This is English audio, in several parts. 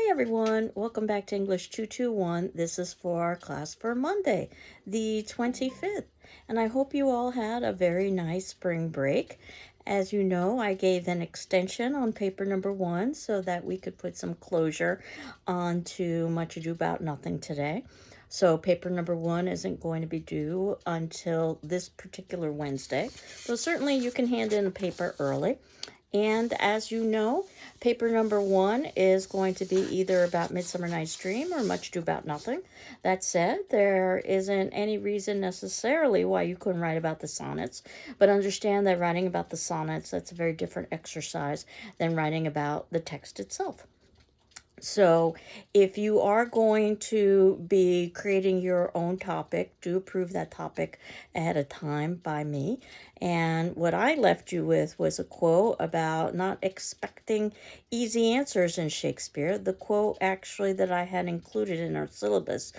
Hi everyone, welcome back to English 221. This is for our class for Monday, the 25th. And I hope you all had a very nice spring break. As you know, I gave an extension on paper number 1 so that we could put some closure onto Much Ado About Nothing today. So paper number 1 isn't going to be due until this particular Wednesday. So certainly you can hand in a paper early. And as you know, paper number 1 is going to be either about Midsummer Night's Dream or Much Ado About Nothing. That said, there isn't any reason necessarily why you couldn't write about the sonnets, but understand that writing about the sonnets, that's a very different exercise than writing about the text itself. So if you are going to be creating your own topic, do approve that topic ahead of time by me. And what I left you with was a quote about not expecting easy answers in Shakespeare. The quote actually that I had included in our syllabus,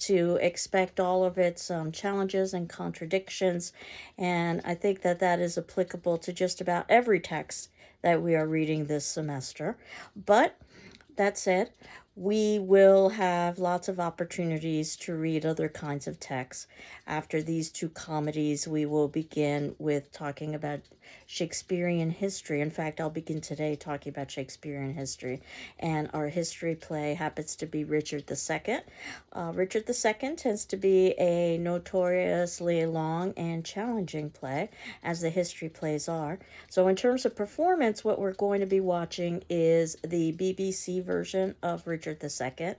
to expect all of its challenges and contradictions. And I think that that is applicable to just about every text that we are reading this semester. But that said, we will have lots of opportunities to read other kinds of texts. After these two comedies, we will begin with talking about Shakespearean history. In fact, I'll begin today talking about Shakespearean history. And our history play happens to be Richard II. Richard II tends to be a notoriously long and challenging play, as the history plays are. So in terms of performance, what we're going to be watching is the BBC version of Richard II.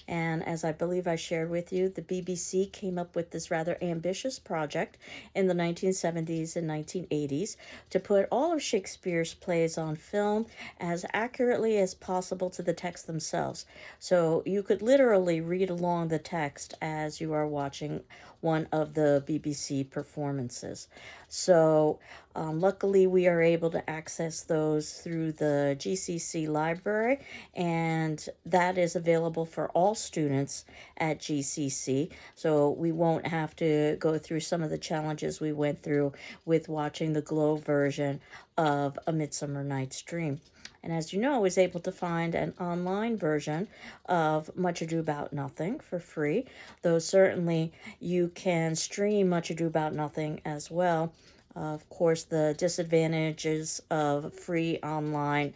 And as I believe I shared with you, the BBC came up with this rather ambitious project in the 1970s and 1980s to put all of Shakespeare's plays on film as accurately as possible to the text themselves. So you could literally read along the text as you are watching one of the BBC performances. So luckily we are able to access those through the GCC library, and that is available for all students at GCC. So we won't have to go through some of the challenges we went through with watching the Glow version of A Midsummer Night's Dream. And as you know, I was able to find an online version of Much Ado About Nothing for free, though certainly you can stream Much Ado About Nothing as well. Of course, the disadvantages of free online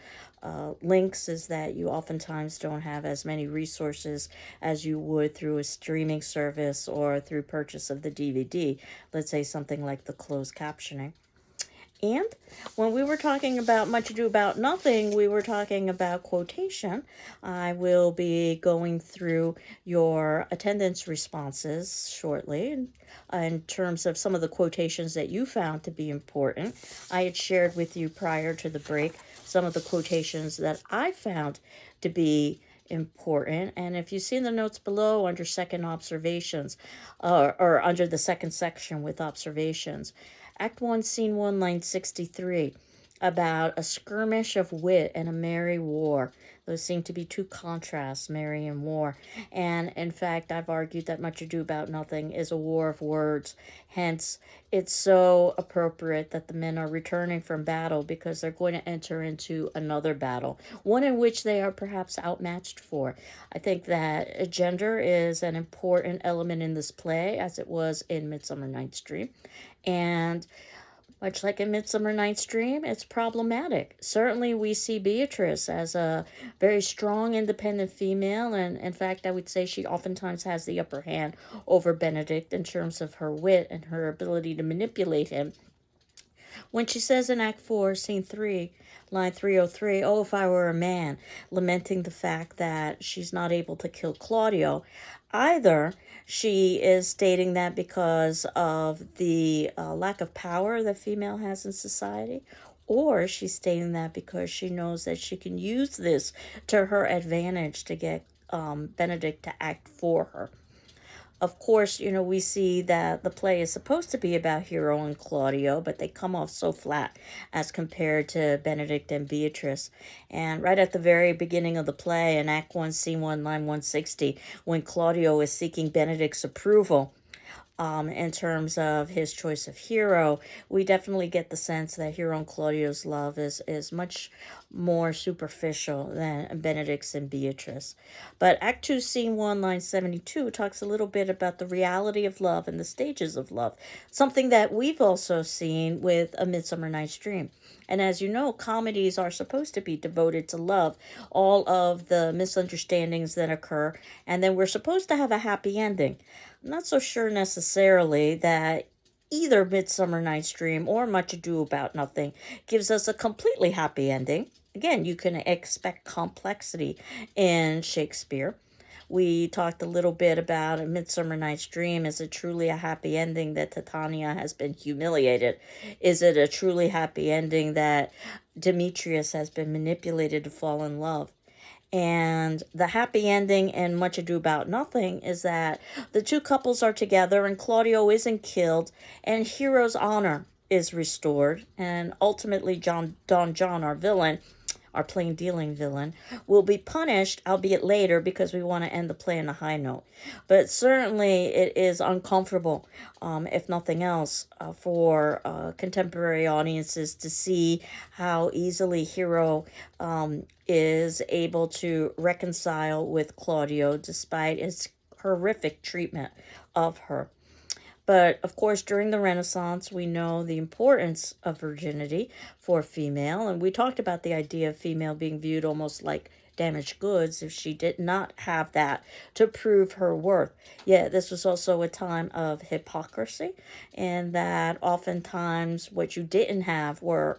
links is that you oftentimes don't have as many resources as you would through a streaming service or through purchase of the DVD. Let's say something like the closed captioning. And when we were talking about Much Ado About Nothing, we were talking about quotation. I will be going through your attendance responses shortly in terms of some of the quotations that you found to be important. I had shared with you prior to the break some of the quotations that I found to be important. And if you see in the notes below under second observations, or under the second section with observations, Act 1, Scene 1, line 63, about a skirmish of wit and a merry war. Those seem to be two contrasts, merry and war. And in fact, I've argued that Much Ado About Nothing is a war of words. Hence, it's so appropriate that the men are returning from battle because they're going to enter into another battle, one in which they are perhaps outmatched for. I think that gender is an important element in this play, as it was in Midsummer Night's Dream. And much like in Midsummer Night's Dream, it's problematic. Certainly, we see Beatrice as a very strong, independent female, and in fact, I would say she oftentimes has the upper hand over Benedict in terms of her wit and her ability to manipulate him. When she says in Act 4, Scene 3, line 303, "Oh, if I were a man," lamenting the fact that she's not able to kill Claudio, either she is stating that because of the lack of power that female has in society, or she's stating that because she knows that she can use this to her advantage to get Benedict to act for her. Of course, we see that the play is supposed to be about Hero and Claudio, but they come off so flat as compared to Benedict and Beatrice. And right at the very beginning of the play, in Act 1, Scene 1, line 160, when Claudio is seeking Benedict's approval, in terms of his choice of hero, we definitely get the sense that Hero and Claudio's love is much more superficial than Benedict's and Beatrice. But Act 2, Scene 1, line 72 talks a little bit about the reality of love and the stages of love, something that we've also seen with A Midsummer Night's Dream. And as you know, comedies are supposed to be devoted to love, all of the misunderstandings that occur, and then we're supposed to have a happy ending. I'm not so sure necessarily that either Midsummer Night's Dream or Much Ado About Nothing gives us a completely happy ending. Again, you can expect complexity in Shakespeare. We talked a little bit about A Midsummer Night's Dream. Is it truly a happy ending that Titania has been humiliated? Is it a truly happy ending that Demetrius has been manipulated to fall in love? And the happy ending in Much Ado About Nothing is that the two couples are together and Claudio isn't killed and Hero's honor is restored. And ultimately, Don John, our villain, our plain dealing villain, will be punished, albeit later, because we want to end the play on a high note. But certainly it is uncomfortable, if nothing else, for contemporary audiences to see how easily Hero is able to reconcile with Claudio despite his horrific treatment of her. But of course, during the Renaissance, we know the importance of virginity for female, and we talked about the idea of female being viewed almost like damaged goods if she did not have that to prove her worth. Yet this was also a time of hypocrisy, and that oftentimes what you didn't have were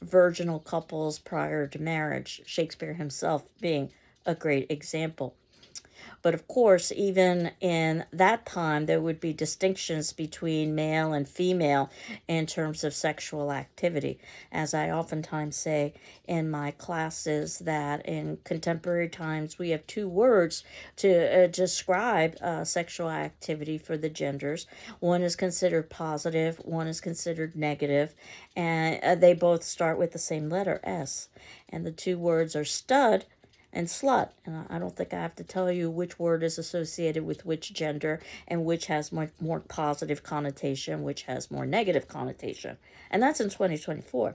virginal couples prior to marriage, Shakespeare himself being a great example. But of course, even in that time, there would be distinctions between male and female in terms of sexual activity. As I oftentimes say in my classes, that in contemporary times, we have two words to describe sexual activity for the genders. One is considered positive, one is considered negative, and they both start with the same letter, S. And the two words are stud and slut. And I don't think I have to tell you which word is associated with which gender and which has more positive connotation, which has more negative connotation. And that's in 2024.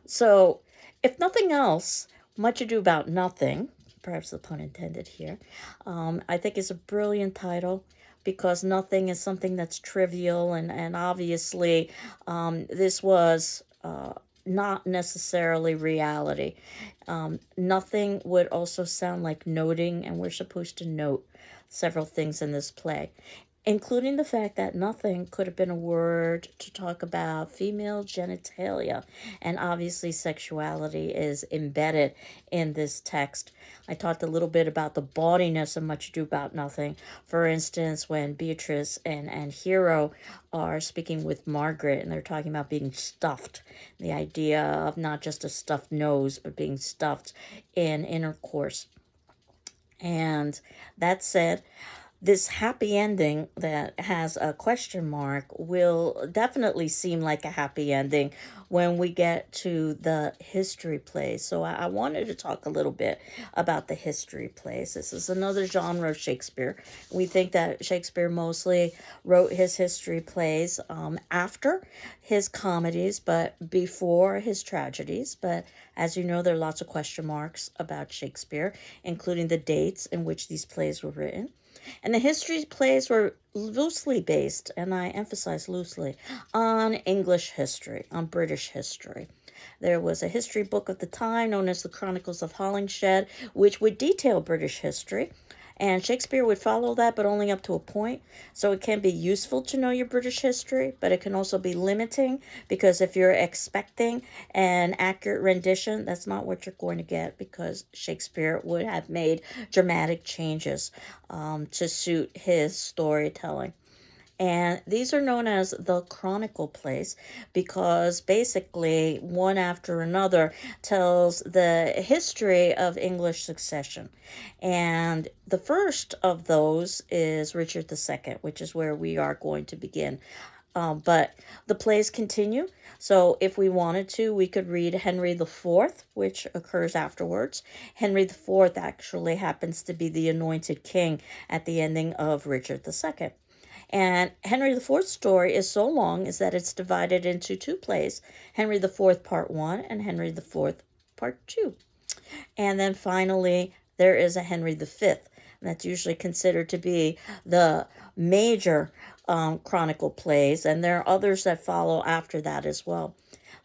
So, if nothing else, Much Ado About Nothing, perhaps the pun intended here, I think is a brilliant title because nothing is something that's trivial, and obviously this was not necessarily reality. Nothing would also sound like noting, and we're supposed to note several things in this play, including the fact that nothing could have been a word to talk about female genitalia, and obviously sexuality is embedded in this text. I talked a little bit about the bawdiness of Much Ado About Nothing. For instance, when Beatrice and Hero are speaking with Margaret and they're talking about being stuffed, the idea of not just a stuffed nose, but being stuffed in intercourse. And that said, this happy ending that has a question mark will definitely seem like a happy ending when we get to the history plays. So I wanted to talk a little bit about the history plays. This is another genre of Shakespeare. We think that Shakespeare mostly wrote his history plays after his comedies, but before his tragedies. But as you know, there are lots of question marks about Shakespeare, including the dates in which these plays were written. And the history plays were loosely based, and I emphasize loosely, on English history, on British history. There was a history book of the time known as the Chronicles of Holinshed, which would detail British history. And Shakespeare would follow that, but only up to a point. So it can be useful to know your British history, but it can also be limiting because if you're expecting an accurate rendition, that's not what you're going to get because Shakespeare would have made dramatic changes to suit his storytelling. And these are known as the chronicle plays because basically one after another tells the history of English succession. And the first of those is Richard II, which is where we are going to begin. But the plays continue. So if we wanted to, we could read Henry IV, which occurs afterwards. Henry IV actually happens to be the anointed king at the ending of Richard II. And Henry IV's story is so long is that it's divided into two plays, Henry IV Part 1 and Henry IV Part 2. And then finally, there is a Henry V. That's usually considered to be the major chronicle plays, and there are others that follow after that as well.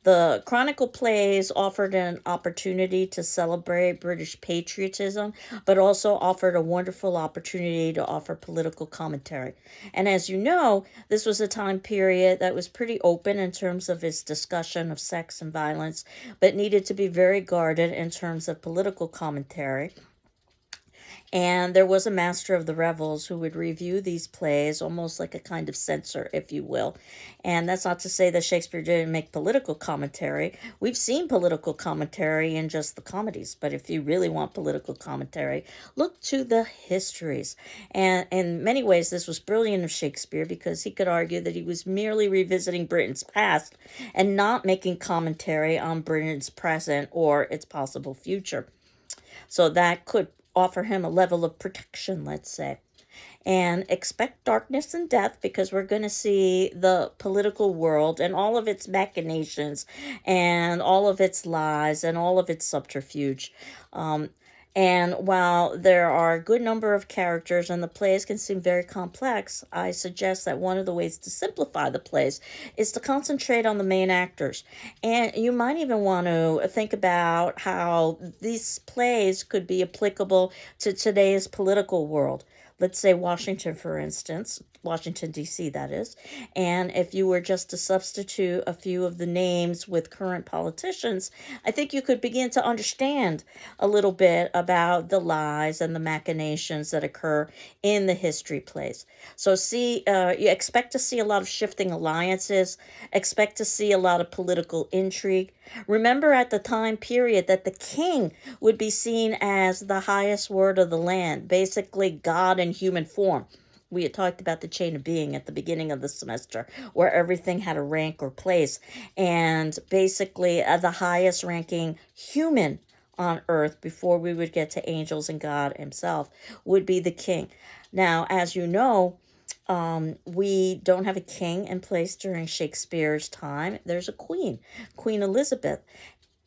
The Chronicle plays offered an opportunity to celebrate British patriotism, but also offered a wonderful opportunity to offer political commentary. And as you know, this was a time period that was pretty open in terms of its discussion of sex and violence, but needed to be very guarded in terms of political commentary. And there was a master of the revels who would review these plays, almost like a kind of censor, if you will. And that's not to say that Shakespeare didn't make political commentary. We've seen political commentary in just the comedies, but if you really want political commentary, look to the histories. And in many ways, this was brilliant of Shakespeare because he could argue that he was merely revisiting Britain's past and not making commentary on Britain's present or its possible future. So that could offer him a level of protection, let's say. And expect darkness and death because we're going to see the political world and all of its machinations and all of its lies and all of its subterfuge. And while there are a good number of characters and the plays can seem very complex, I suggest that one of the ways to simplify the plays is to concentrate on the main actors. And you might even want to think about how these plays could be applicable to today's political world. Let's say Washington, for instance, Washington, D.C., that is. And if you were just to substitute a few of the names with current politicians, I think you could begin to understand a little bit about the lies and the machinations that occur in the history plays. So you expect to see a lot of shifting alliances, expect to see a lot of political intrigue. Remember at the time period that the king would be seen as the highest word of the land, basically God in human form. We had talked about the chain of being at the beginning of the semester, where everything had a rank or place. And basically, the highest ranking human on earth before we would get to angels and God himself would be the king. Now, as you know, we don't have a king in place during Shakespeare's time. There's a queen, Queen Elizabeth,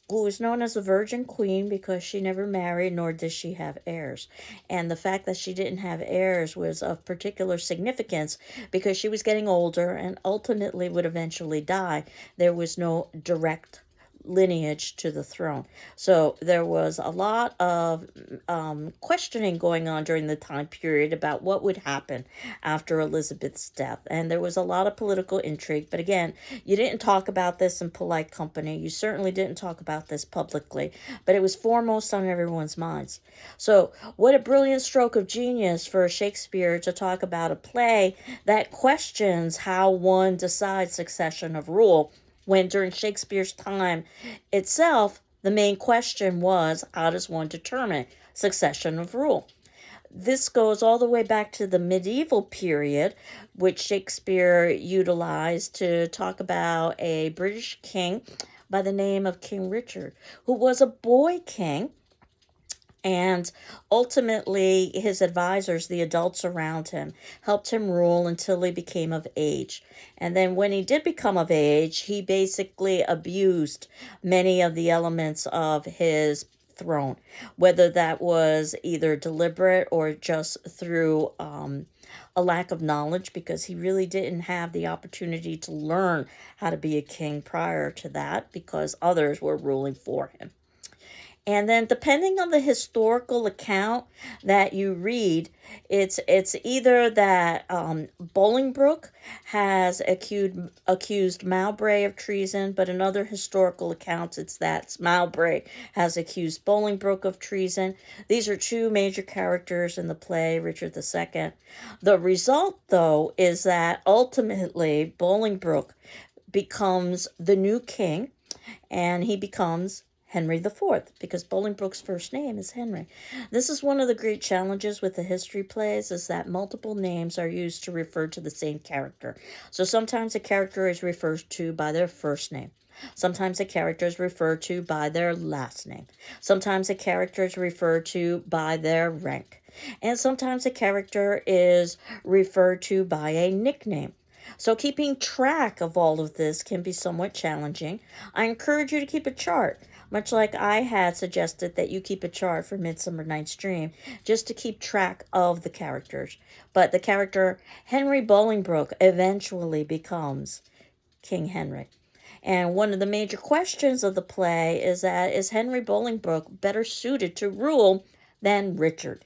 who was known as the Virgin Queen because she never married nor did she have heirs. And the fact that she didn't have heirs was of particular significance because she was getting older and ultimately would eventually die. There was no direct lineage to the throne. So there was a lot of questioning going on during the time period about what would happen after Elizabeth's death. And there was a lot of political intrigue. But again, you didn't talk about this in polite company. You certainly didn't talk about this publicly, but it was foremost on everyone's minds. So what a brilliant stroke of genius for Shakespeare to talk about a play that questions how one decides succession of rule, when during Shakespeare's time itself, the main question was, how does one determine succession of rule? This goes all the way back to the medieval period, which Shakespeare utilized to talk about a British king by the name of King Richard, who was a boy king. And ultimately, his advisors, the adults around him, helped him rule until he became of age. And then when he did become of age, he basically abused many of the elements of his throne, whether that was either deliberate or just through a lack of knowledge, because he really didn't have the opportunity to learn how to be a king prior to that because others were ruling for him. And then depending on the historical account that you read, it's either that Bolingbroke has accused Mowbray of treason, but in other historical accounts, it's that Mowbray has accused Bolingbroke of treason. These are two major characters in the play, Richard II. The result, though, is that ultimately Bolingbroke becomes the new king, and he becomes Henry IV, because Bolingbroke's first name is Henry. This is one of the great challenges with the history plays, is that multiple names are used to refer to the same character. So sometimes a character is referred to by their first name. Sometimes a character is referred to by their last name. Sometimes a character is referred to by their rank. And sometimes a character is referred to by a nickname. So keeping track of all of this can be somewhat challenging. I encourage you to keep a chart, much like I had suggested that you keep a chart for Midsummer Night's Dream, just to keep track of the characters. But the character Henry Bolingbroke eventually becomes King Henry. And one of the major questions of the play is that is Henry Bolingbroke better suited to rule than Richard?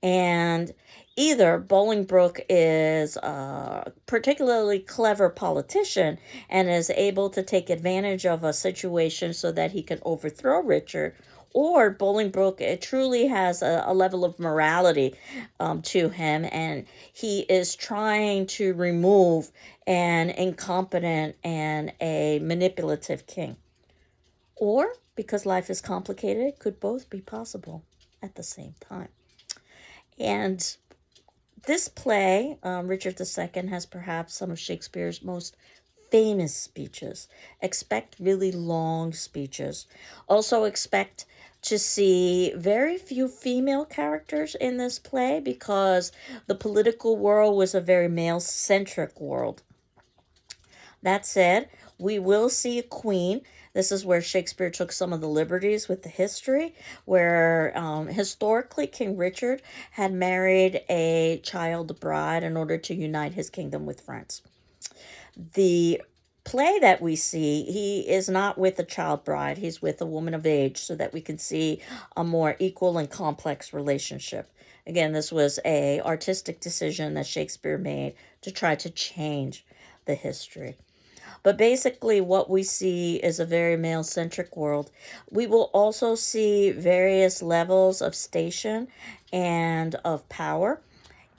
And either Bolingbroke is a particularly clever politician and is able to take advantage of a situation so that he can overthrow Richard, or Bolingbroke truly has a level of morality to him, and he is trying to remove an incompetent and a manipulative king. Or, because life is complicated, it could both be possible at the same time. And this play, Richard II, has perhaps some of Shakespeare's most famous speeches. Expect really long speeches. Also expect to see very few female characters in this play because the political world was a very male-centric world. That said, we will see a queen. This is where Shakespeare took some of the liberties with the history, where historically King Richard had married a child bride in order to unite his kingdom with France. The play that we see, he is not with a child bride, he's with a woman of age, so that we can see a more equal and complex relationship. Again, this was a artistic decision that Shakespeare made to try to change the history. But basically, what we see is a very male centric world. We will also see various levels of station and of power.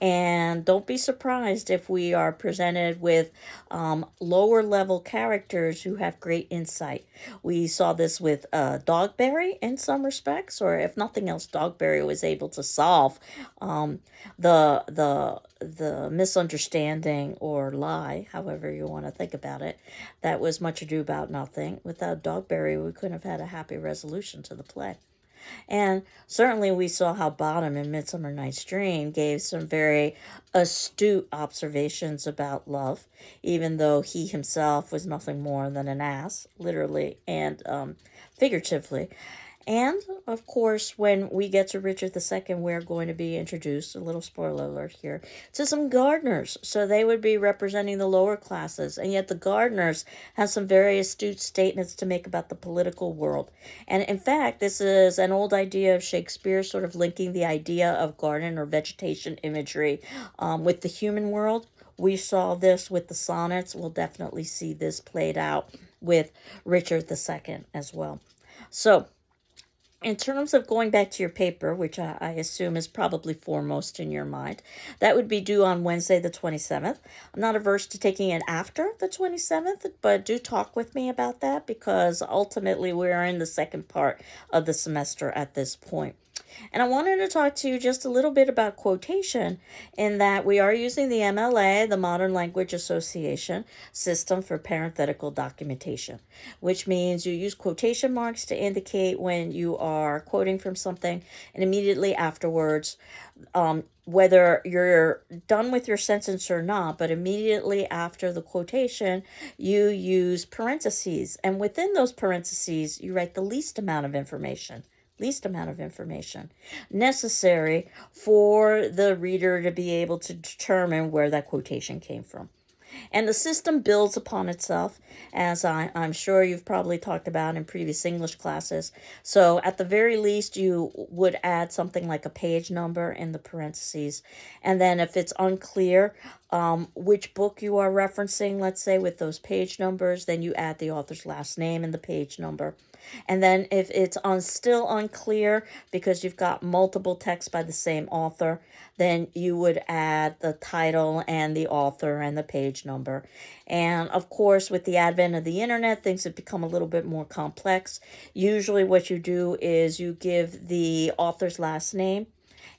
And don't be surprised if we are presented with lower level characters who have great insight. We saw this with Dogberry in some respects, or if nothing else, Dogberry was able to solve the misunderstanding or lie, however you want to think about it. That was Much Ado About Nothing. Without Dogberry, we couldn't have had a happy resolution to the play. And certainly we saw how Bottom in Midsummer Night's Dream gave some very astute observations about love, even though he himself was nothing more than an ass, literally and figuratively. And, of course, when we get to Richard II, we're going to be introduced, a little spoiler alert here, to some gardeners. So they would be representing the lower classes, and yet the gardeners have some very astute statements to make about the political world. And in fact, this is an old idea of Shakespeare, sort of linking the idea of garden or vegetation imagery with the human world. We saw this with the sonnets. We'll definitely see this played out with Richard II as well. So, in terms of going back to your paper, which I assume is probably foremost in your mind, that would be due on Wednesday the 27th. I'm not averse to taking it after the 27th, but do talk with me about that because ultimately we're in the second part of the semester at this point. And I wanted to talk to you just a little bit about quotation in that we are using the MLA, the Modern Language Association system for parenthetical documentation, which means you use quotation marks to indicate when you are quoting from something, and immediately afterwards, whether you're done with your sentence or not, but immediately after the quotation, you use parentheses. And within those parentheses, you write the least amount of information necessary for the reader to be able to determine where that quotation came from. And the system builds upon itself, as I'm sure you've probably talked about in previous English classes. So at the very least, you would add something like a page number in the parentheses. And then if it's unclear which book you are referencing, let's say with those page numbers, then you add the author's last name and the page number. And then if it's still unclear because you've got multiple texts by the same author, then you would add the title and the author and the page number. And of course, with the advent of the internet, things have become a little bit more complex. Usually what you do is you give the author's last name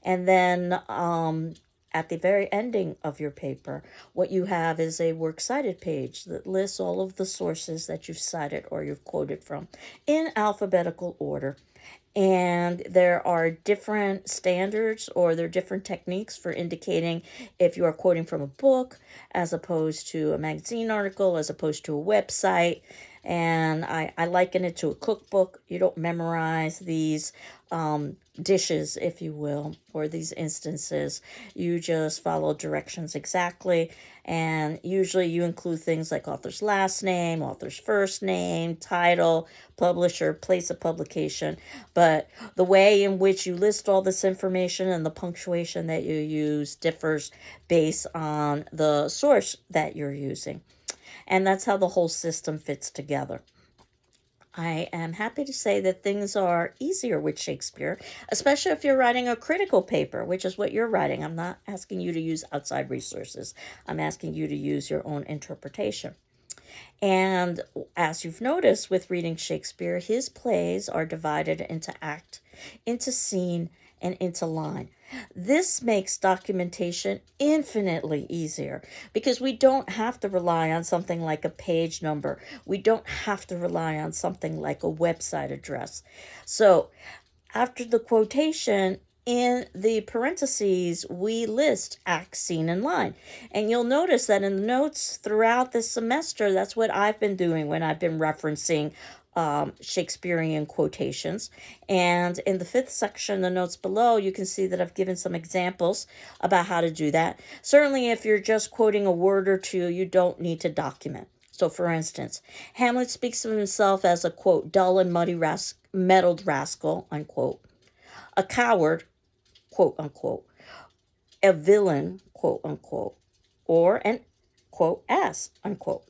and then at the very ending of your paper, what you have is a works cited page that lists all of the sources that you've cited or you've quoted from in alphabetical order. And there are different standards or there are different techniques for indicating if you are quoting from a book as opposed to a magazine article, as opposed to a website. And I liken it to a cookbook. You don't memorize these dishes, if you will, or these instances. You just follow directions exactly. And usually you include things like author's last name, author's first name, title, publisher, place of publication. But the way in which you list all this information and the punctuation that you use differs based on the source that you're using. And that's how the whole system fits together. I am happy to say that things are easier with Shakespeare, especially if you're writing a critical paper, which is what you're writing. I'm not asking you to use outside resources. I'm asking you to use your own interpretation. And as you've noticed with reading Shakespeare, his plays are divided into act, into scene, and into line. This makes documentation infinitely easier because we don't have to rely on something like a page number. We don't have to rely on something like a website address. So after the quotation, in the parentheses, we list act, scene, and line. And you'll notice that in the notes throughout this semester, that's what I've been doing when I've been referencing Shakespearean quotations. And in the 5th section, the notes below, you can see that I've given some examples about how to do that. Certainly, if you're just quoting a word or two, you don't need to document. So, for instance, Hamlet speaks of himself as a, quote, dull and meddled rascal, unquote, a coward, quote, unquote, a villain, quote, unquote, or an, quote, ass, unquote.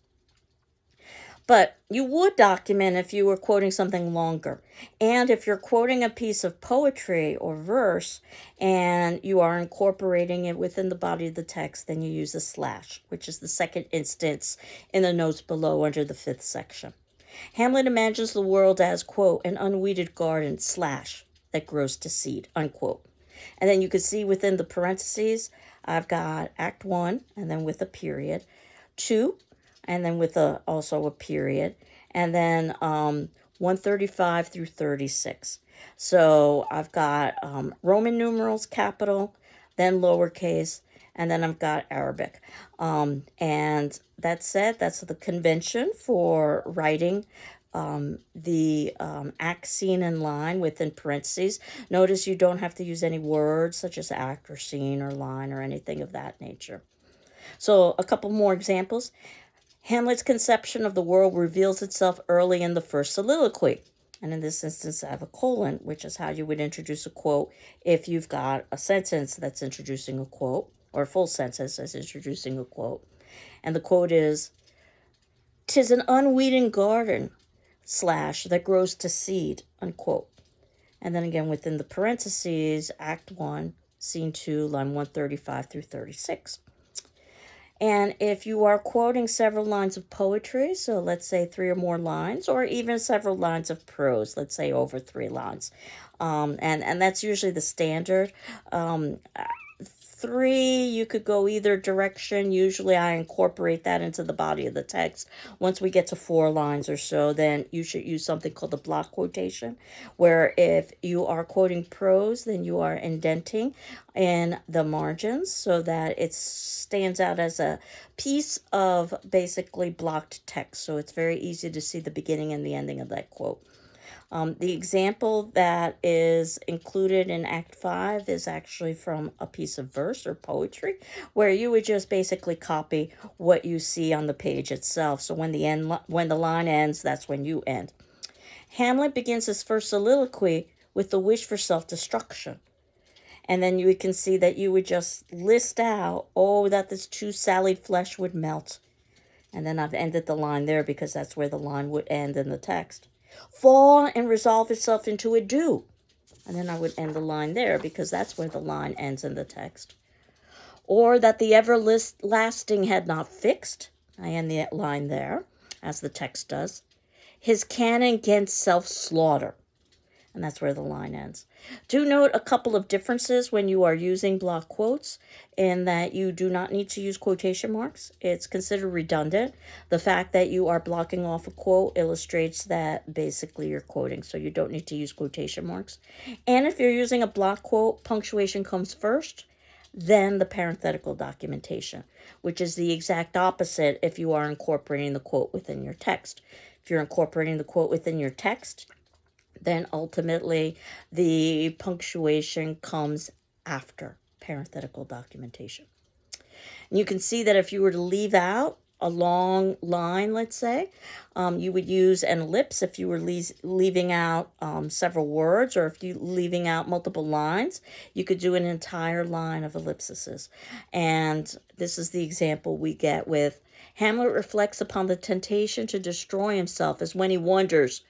But you would document if you were quoting something longer. And if you're quoting a piece of poetry or verse and you are incorporating it within the body of the text, then you use a slash, which is the second instance in the notes below under the 5th section. Hamlet imagines the world as, quote, an unweeded garden, slash, that grows to seed, unquote. And then you can see within the parentheses, I've got Act 1, and then with a period, 2, and then with also a period, and then 135 through 36. So I've got Roman numerals, capital, then lowercase, and then I've got Arabic. And that said, that's the convention for writing the act, scene, and line within parentheses. Notice you don't have to use any words such as act or scene or line or anything of that nature. So a couple more examples. Hamlet's conception of the world reveals itself early in the first soliloquy. And in this instance, I have a colon, which is how you would introduce a quote if you've got a sentence that's introducing a quote, or a full sentence that's introducing a quote. And the quote is, "'Tis an unweeded garden, slash, that grows to seed," unquote. And then again within the parentheses, Act 1, Scene 2, line 135 through 36. And if you are quoting several lines of poetry, so let's say 3 or more lines, or even several lines of prose, let's say over 3 lines, and that's usually the standard. 3, you could go either direction. Usually I incorporate that into the body of the text. Once we get to 4 lines or so, then you should use something called a block quotation, where if you are quoting prose, then you are indenting in the margins so that it stands out as a piece of basically blocked text. So it's very easy to see the beginning and the ending of that quote. The example that is included in Act 5 is actually from a piece of verse or poetry, where you would just basically copy what you see on the page itself. So when the line ends, that's when you end. Hamlet begins his first soliloquy with the wish for self-destruction. And then you can see that you would just list out, oh, that this too sallied flesh would melt. And then I've ended the line there because that's where the line would end in the text. Fall and resolve itself into a dew. And then I would end the line there because that's where the line ends in the text. Or that the everlasting had not fixed. I end the line there, as the text does. His canon against self-slaughter. and that's where the line ends. Do note a couple of differences when you are using block quotes, in that you do not need to use quotation marks. It's considered redundant. The fact that you are blocking off a quote illustrates that basically you're quoting, so you don't need to use quotation marks. And if you're using a block quote, punctuation comes first, then the parenthetical documentation, which is the exact opposite if you are incorporating the quote within your text. If you're incorporating the quote within your text, then ultimately the punctuation comes after parenthetical documentation. And you can see that if you were to leave out a long line, let's say, you would use an ellipse if you were leaving out several words, or if you leaving out multiple lines, you could do an entire line of ellipses. And this is the example we get with Hamlet reflects upon the temptation to destroy himself as when he wonders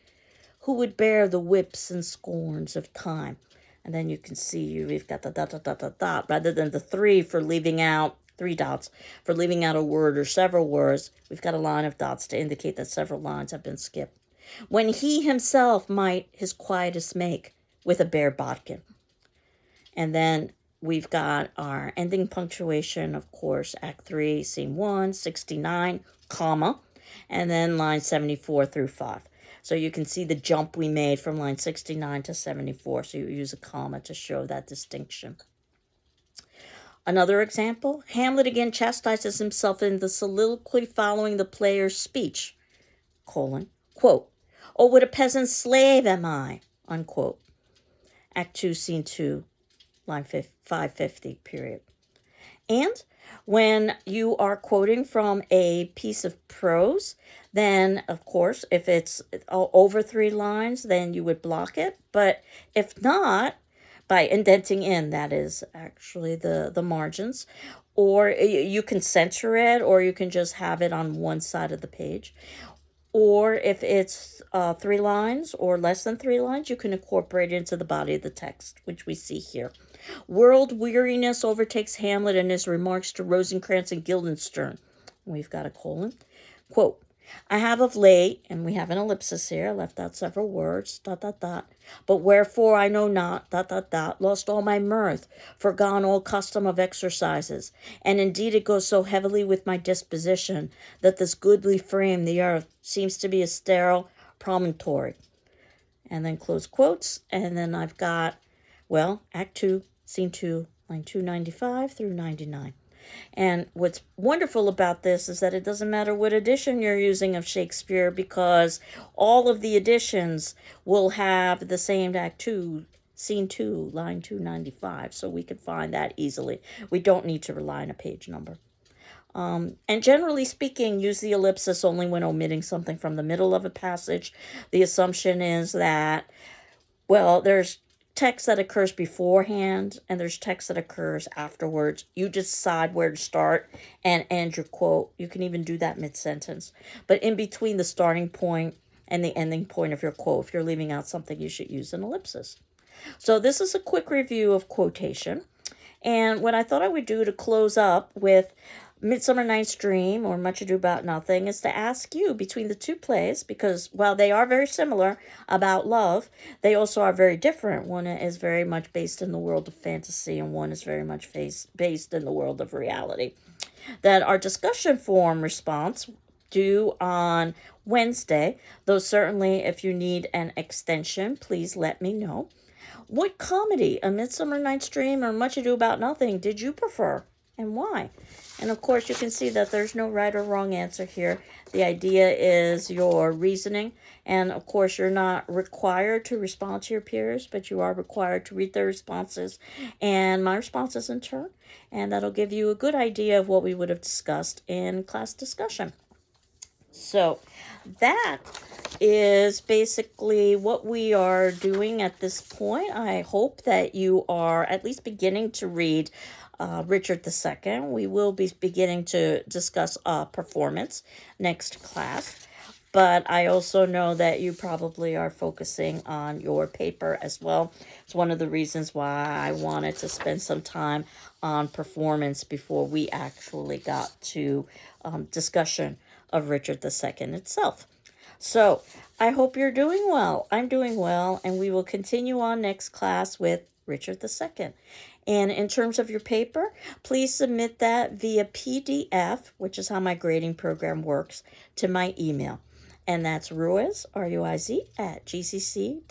who would bear the whips and scorns of time. And then you can see we've got the dot, dot, dot, dot, dot, rather than the three for leaving out, 3 dots for leaving out a word or several words. We've got a line of dots to indicate that several lines have been skipped. When he himself might his quietest make with a bare bodkin. And then we've got our ending punctuation, of course, Act 3, Scene 1, 69, comma, and then line 74 through 5. So you can see the jump we made from line 69 to 74. So you use a comma to show that distinction. Another example, Hamlet again chastises himself in the soliloquy following the player's speech, quote, "Oh, what a peasant slave am I," unquote. Act 2, Scene 2, line 550, period. And when you are quoting from a piece of prose, then, of course, if it's over 3 lines, then you would block it. But if not, by indenting in, that is actually the margins, or you can center it, or you can just have it on one side of the page. Or if it's 3 lines or less than 3 lines, you can incorporate it into the body of the text, which we see here. World weariness overtakes Hamlet in his remarks to Rosencrantz and Guildenstern. We've got a colon. Quote, "I have of late," and we have an ellipsis here, I left out several words, ... "but wherefore I know not, ... lost all my mirth, forgone all custom of exercises, and indeed it goes so heavily with my disposition, that this goodly frame, the earth, seems to be a sterile promontory." And then close quotes, and then I've got, well, Act 2, Scene 2, line 295 through 99. And what's wonderful about this is that it doesn't matter what edition you're using of Shakespeare, because all of the editions will have the same Act 2, Scene 2, line 295. So we can find that easily. We don't need to rely on a page number. And generally speaking, use the ellipsis only when omitting something from the middle of a passage. The assumption is that, well, there's text that occurs beforehand and there's text that occurs afterwards. You decide where to start and end your quote. You can even do that mid-sentence. But in between the starting point and the ending point of your quote, if you're leaving out something, you should use an ellipsis. So this is a quick review of quotation. And what I thought I would do to close up with Midsummer Night's Dream or Much Ado About Nothing is to ask you, between the two plays, because while they are very similar about love, they also are very different. One is very much based in the world of fantasy, and one is very much based in the world of reality. That our discussion forum response due on Wednesday, though certainly if you need an extension, please let me know. What comedy, A Midsummer Night's Dream or Much Ado About Nothing, did you prefer, and why? And of course, you can see that there's no right or wrong answer here. The idea is your reasoning. And of course, you're not required to respond to your peers, but you are required to read their responses and my responses in turn. And that'll give you a good idea of what we would have discussed in class discussion. So that is basically what we are doing at this point. I hope that you are at least beginning to read Richard II. We will be beginning to discuss performance next class. But I also know that you probably are focusing on your paper as well. It's one of the reasons why I wanted to spend some time on performance before we actually got to discussion of Richard II itself. So I hope you're doing well. I'm doing well, and we will continue on next class with Richard II. And in terms of your paper, please submit that via PDF, which is how my grading program works, to my email. And that's Ruiz, R-U-I-Z, at gcc.mass.edu.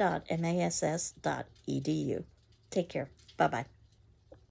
Take care. Bye-bye.